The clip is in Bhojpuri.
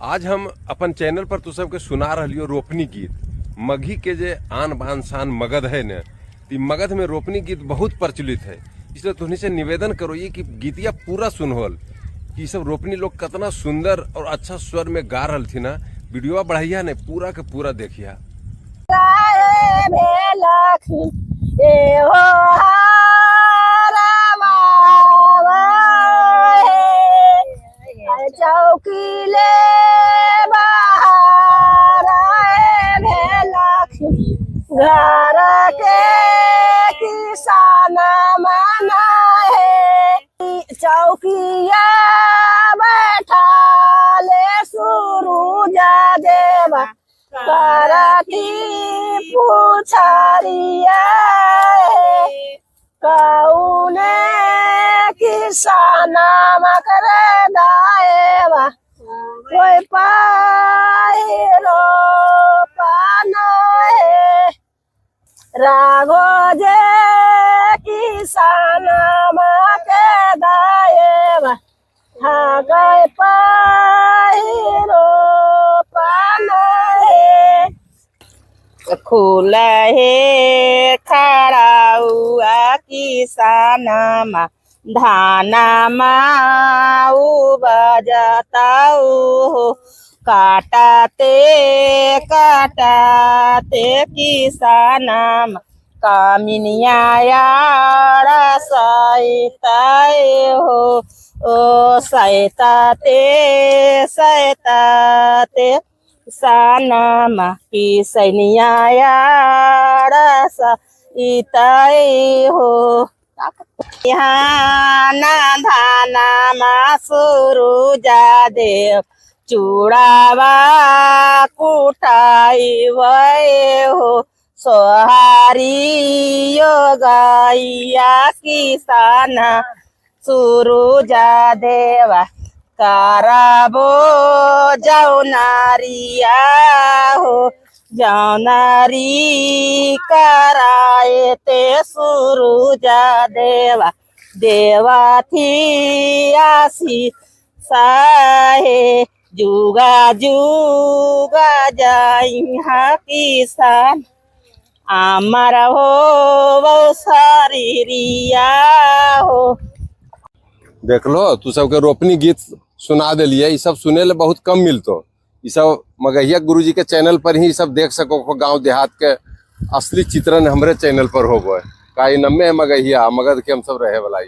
आज हम अपन चैनल पर तो सबके सुना रही रोपनी गीत। मघी के जे आन बान शान मगध है न, तो मगध में रोपनी गीत बहुत प्रचलित है। इसलिए तुहनी से निवेदन करो ये कि गीतिया पूरा सुनहोल कि सब रोपनी लोग कितना सुंदर और अच्छा स्वर में गा रही थी ना। वीडियो बढ़िया ने पूरा के पूरा देखिया। चौकीले घर के किसान मना है, चौकिया बैठा ले सूरज देवा करती पूछरिया कौने किसान मकर दाएवा कोई पाहिरो पानो है राघो जे किसान मके दाएवा हाँ गए पाहिरो पानो है खुला है खड़ा हुआ किसान मा धाना माऊ बजताऊ काटाते किसान कामिनिया सैताए हो ओ सैताते किसान की सैनिया सैताए हो यहाँ धाना मा सूरुजा देव चूड़ावा कुटाई वये हो सोहारी योगाइया किसान सूरुजा देवा कराबो जौनारिया हो जौनारी कराए ते सूरुजा देवा देवा थी आसी साहे जुगा जुगा जाई किसान आमर हो वो शरीरिया हो। देख लो तू सबके रोपनी गीत सुना दिलिए। ये सब सुने ले बहुत कम मिलतो। ये सब मगहिया गुरुजी के चैनल पर ही सब देख सको। गांव देहात के असली चित्रण हमरे चैनल पर हो गए का नम्मे है मगहिया मगध के हम सब रहे वाला।